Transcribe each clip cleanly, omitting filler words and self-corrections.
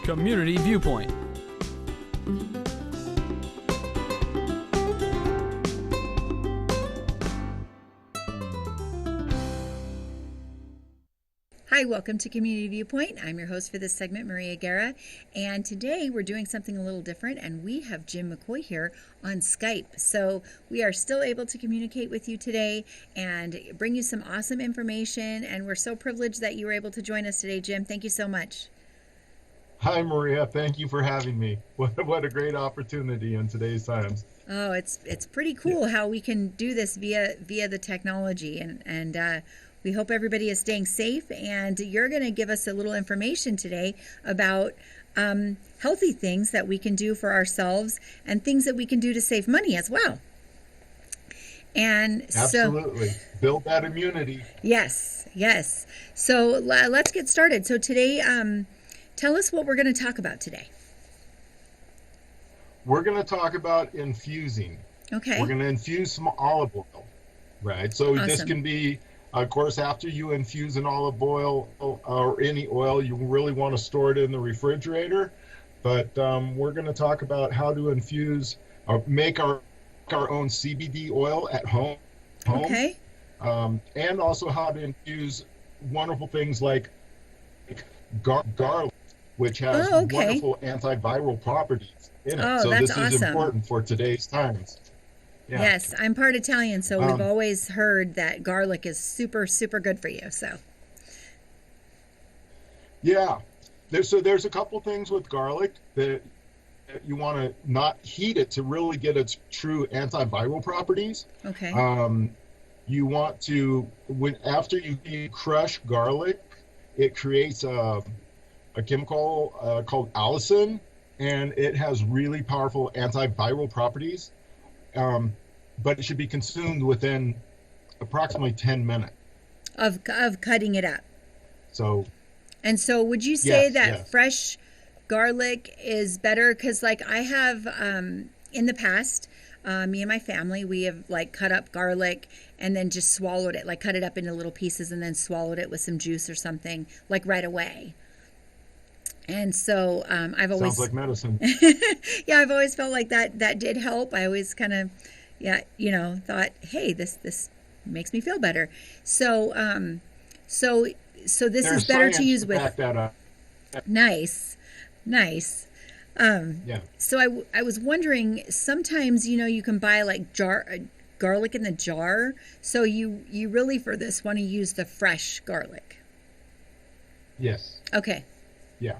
Community Viewpoint. Hi, welcome to Community Viewpoint. I'm your host for this segment, Maria Guerra, and today we're doing something a little different, and we have Jim McCoy here on Skype. So we are still able to communicate with you today and bring you some awesome information, and we're so privileged that you were able to join us today, Jim. Thank you so much. Hi, Maria. Thank you for having me. What a great opportunity in today's times. Oh, it's pretty cool how we can do this via the technology, and we hope everybody is staying safe, and you're going to give us a little information today about healthy things that we can do for ourselves and things that we can do to save money as well. And absolutely. Build that immunity. Yes. So let's get started. So today, tell us what we're going to talk about today. We're going to talk about infusing. Okay. We're going to infuse some olive oil, right? So Awesome. This can be, of course, after you infuse an olive oil or any oil, you really want to store it in the refrigerator. But we're going to talk about how to infuse or make our own CBD oil at home. Okay. And also how to infuse wonderful things like garlic, which has wonderful antiviral properties in it. Oh, so that's this is awesome. important for today's times. Yeah. Yes, I'm part Italian, so we've always heard that garlic is super, super good for you. So, yeah, there's a couple things with garlic that you want to not heat it to really get its true antiviral properties. Okay. You want to, after you crush garlic, it creates a chemical called allicin, and it has really powerful antiviral properties. But it should be consumed within approximately 10 minutes. Of cutting it up. So would you say that yes. fresh garlic is better? Because like I have in the past, me and my family, we have like cut up garlic and then just swallowed it, like cut it up into little pieces and then swallowed it with some juice or something like right away. And so I've always sounds like medicine. Yeah, I've always felt like that did help. I always kind of thought, hey, this makes me feel better. So so this There's is better to use to with. back that up. Nice. Yeah. So I was wondering, sometimes you can buy like garlic in the jar. So you really for this want to use the fresh garlic. Yes. Okay. Yeah.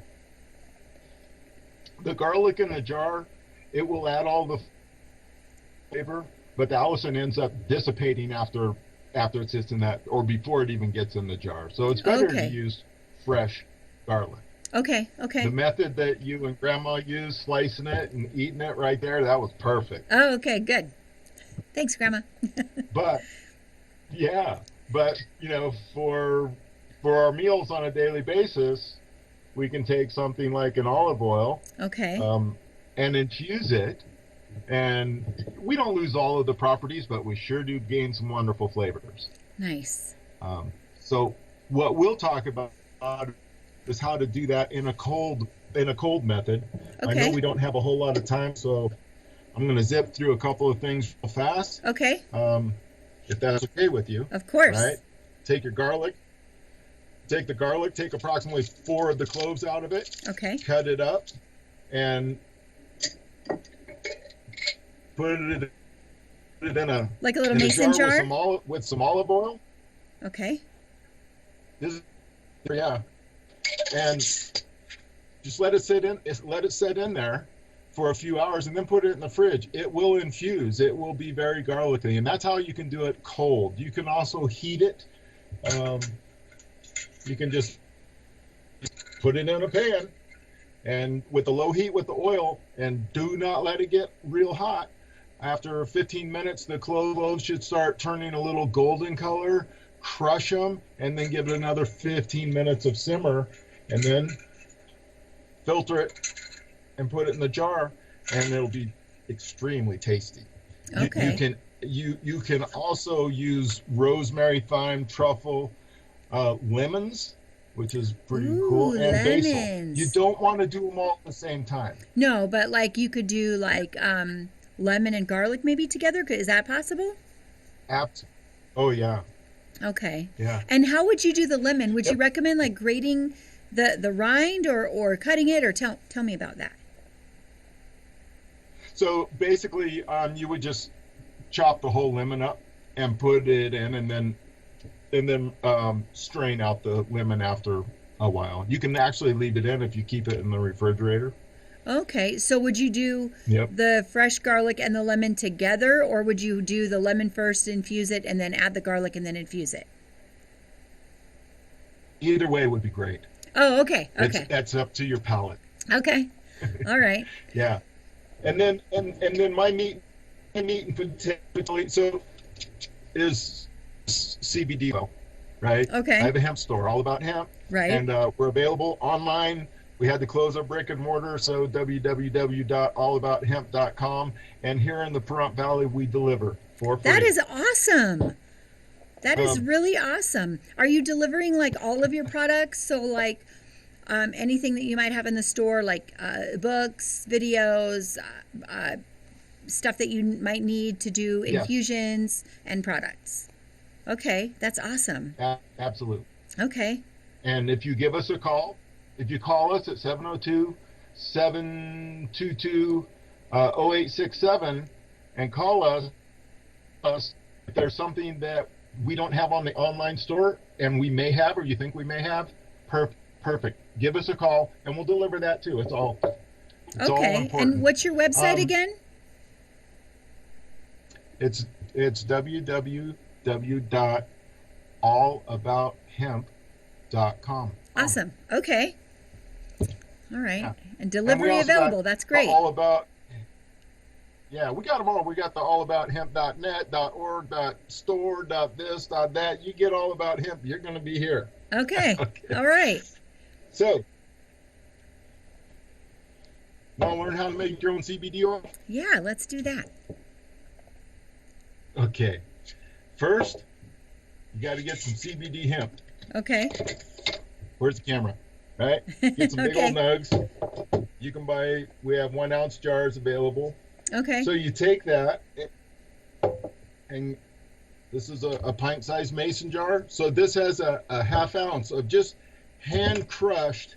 The garlic in the jar, it will add all the flavor, but the allicin ends up dissipating after it sits in that, or before it even gets in the jar. So it's better to use fresh garlic. Okay. The method that you and Grandma used, slicing it and eating it right there, that was perfect. Oh, okay, good. Thanks, Grandma. But for our meals on a daily basis, we can take something like an olive oil, and infuse it, and we don't lose all of the properties, but we sure do gain some wonderful flavors. Nice. So what we'll talk about is how to do that in a cold method. Okay. I know we don't have a whole lot of time, so I'm going to zip through a couple of things real fast. Okay. If that's okay with you. Of course. Right. Take your garlic. Take the garlic, take approximately 4 of the cloves out of it. Okay. Cut it up and put it in a like a little mason jar with some olive oil. Okay. And just let it sit in there for a few hours and then put it in the fridge. It will infuse. It will be very garlicky, and that's how you can do it cold. You can also heat it. You can just put it in a pan and with the low heat with the oil, and do not let it get real hot. After 15 minutes, the cloves should start turning a little golden color. Crush them and then give it another 15 minutes of simmer, and then filter it and put it in the jar, and it'll be extremely tasty. Okay. You can also use rosemary, thyme, truffle, lemons which is pretty Ooh, cool, and basil. You lemons. don't want to do them all at the same time. No, but like you could do like lemon and garlic maybe together. Is that possible? Apps. Oh yeah, Okay. yeah. And how would you do the lemon? Would you Yep. recommend like grating the rind or cutting it, or tell me about that? So basically, you would just chop the whole lemon up and put it in, and then strain out the lemon after a while. You can actually leave it in if you keep it in the refrigerator. Okay. So would you do Yep. the fresh garlic and the lemon together, or would you do the lemon first, infuse it, and then add the garlic and then infuse it? Either way would be great. Oh, okay. It's Okay. that's up to your palate. Okay. All right. Yeah. And then my meat and potato so is CBD oil, right? Okay. I have a hemp store all about hemp, Right. and we're available online. We had to close our brick and mortar, so www.allabouthemp.com. And here in the Pahrump Valley, we deliver for free. That is awesome. That is Um, really awesome. Are you delivering like all of your products? So like anything that you might have in the store, like books, videos, stuff that you might need to do Yes. infusions and products. Okay, that's awesome. Absolutely. Okay. And if you give us a call, if you call us at 702-722-0867 and call us, if there's something that we don't have on the online store and we may have, or you think we may have, perfect. Give us a call and we'll deliver that too. It's all Okay. important. And what's your website Um, again? It's www.allabouthemp.com. Awesome. Okay. All right. Yeah. And And we delivery also available. got That's great. All about, yeah, we got them all. We got the allabouthemp.net, .org, .store, .this, .that. You get all about hemp, you're going to be here. Okay. Okay. All right. So, want to learn how to make your own CBD oil? Yeah, let's do that. Okay. First, you got to get some CBD hemp. Okay. Where's the camera? Right? Get some big Okay. old nugs. You can buy, we have 1 ounce jars available. Okay. So you take that, and this is a pint-sized mason jar. So this has a half ounce of just hand-crushed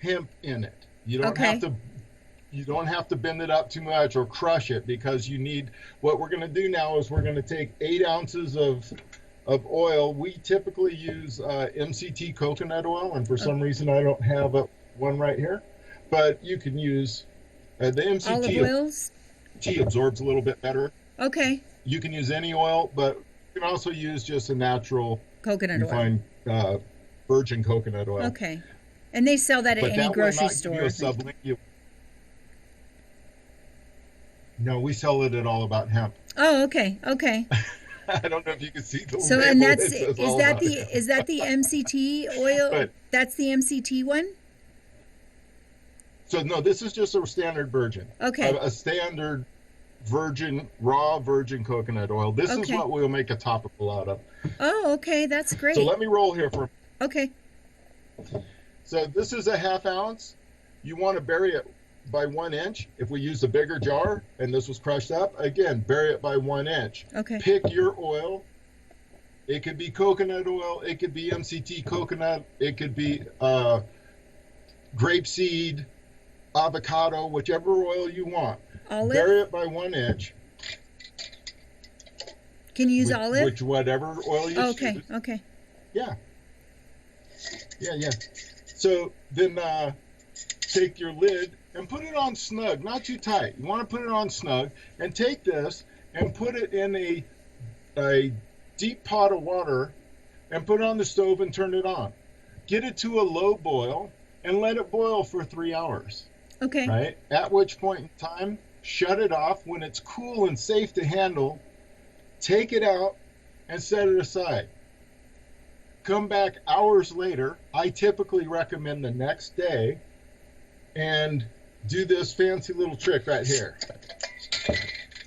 hemp in it. You don't Okay. have to bend it up too much or crush it, because you need, what we're going to do now is we're going to take 8 ounces of oil. We typically use MCT coconut oil, and for some reason I don't have one right here, but you can use the Olive MCT oils. absorbs a little bit better. Okay. You can use any oil, but you can also use just a natural Coconut oil. refined virgin coconut oil. Okay. And they sell that at But any that will grocery not give store. you a No, we sell it at All About Hemp. Oh, okay. Okay. I don't know if you can see the So label and that that's says is All that About the Hemp. is that the MCT oil? But- That's the MCT one? So no, this is just a standard virgin. Okay. A standard raw virgin coconut oil. This is Okay. what we'll make a topical out of. Oh, okay. That's great. So let me roll here for. Okay. So this is a half ounce. You want to bury it by 1 inch. If we use a bigger jar and this was crushed up, again, bury it by 1 inch. Okay. Pick your oil. It could be coconut oil. It could be MCT coconut. It could be grapeseed, avocado, whichever oil you want. Olive? Bury it by 1 inch. Can you use olive? Which whatever oil you Okay. choose. Okay. Yeah. Yeah. So then take your lid and put it on snug, not too tight. You want to put it on snug, and take this and put it in a deep pot of water and put it on the stove and turn it on. Get it to a low boil and let it boil for 3 hours. Okay. Right? At which point in time, shut it off. When it's cool and safe to handle, take it out and set it aside. Come back hours later. I typically recommend the next day, and do this fancy little trick right here. You're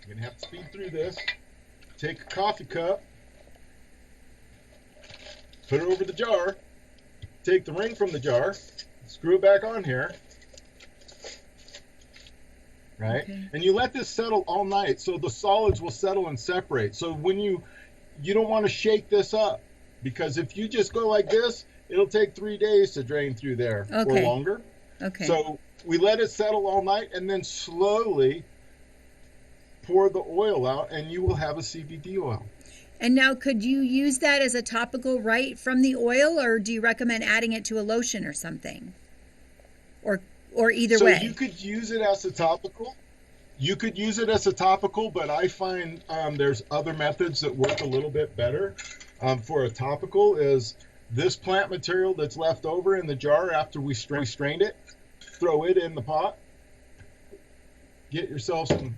going to have to speed through this. Take a coffee cup, put it over the jar, take the ring from the jar, screw it back on here, right? Okay. And you let this settle all night so the solids will settle and separate. So when you don't want to shake this up, because if you just go like this, it'll take 3 days to drain through there or longer. Okay. So we let it settle all night and then slowly pour the oil out, and you will have a CBD oil. And now, could you use that as a topical right from the oil, or do you recommend adding it to a lotion or something? Or either way? So you could use it as a topical. You could use it as a topical, but I find there's other methods that work a little bit better. For a topical is this plant material that's left over in the jar after we strained it, throw it in the pot, get yourself some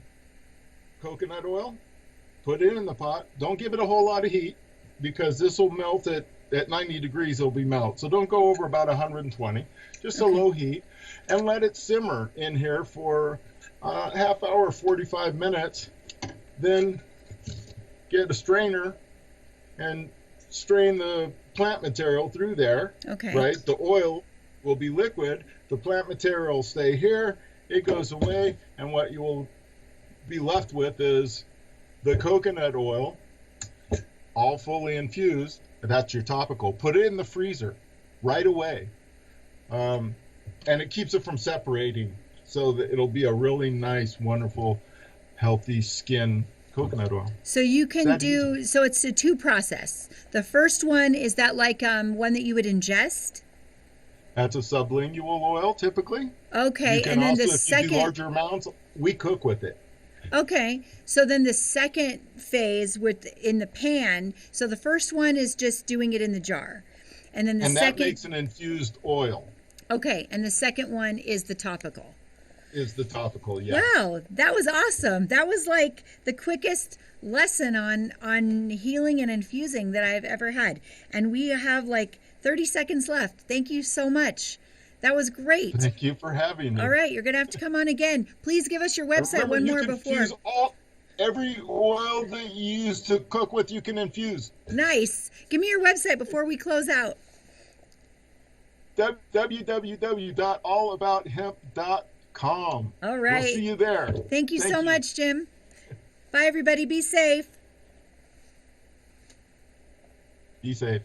coconut oil, put it in the pot. Don't give it a whole lot of heat because this will melt at 90 degrees, it'll be melt. So don't go over about 120, just a low heat, and let it simmer in here for half hour, 45 minutes. Then get a strainer and strain the plant material through there. Okay. Right? The oil will be liquid. The plant material will stay here. It goes away, and what you will be left with is the coconut oil, all fully infused. That's your topical. Put it in the freezer right away, and it keeps it from separating, so that it'll be a really nice, wonderful, healthy skin coconut oil. So you can do, so it's a two process. The first one, is that like one that you would ingest? That's a sublingual oil typically. Okay, and then the second, if you do larger amounts, we cook with it. Okay, so then the second phase in the pan. So the first one is just doing it in the jar, and then the second, that makes an infused oil. Okay, and the second one is the topical. Is the topical, yes. Wow, that was awesome. That was like the quickest lesson on healing and infusing that I've ever had. And we have like 30 seconds left. Thank you so much. That was great. Thank you for having me. All right, you're going to have to come on again. Please give us your website. Remember, one you more can before. Infuse every oil that you use to cook with, you can infuse. Nice. Give me your website before we close out. www.allabouthemp.com. All right. We'll see you there. Thank you so much, Jim. Bye, everybody. Be safe. Be safe.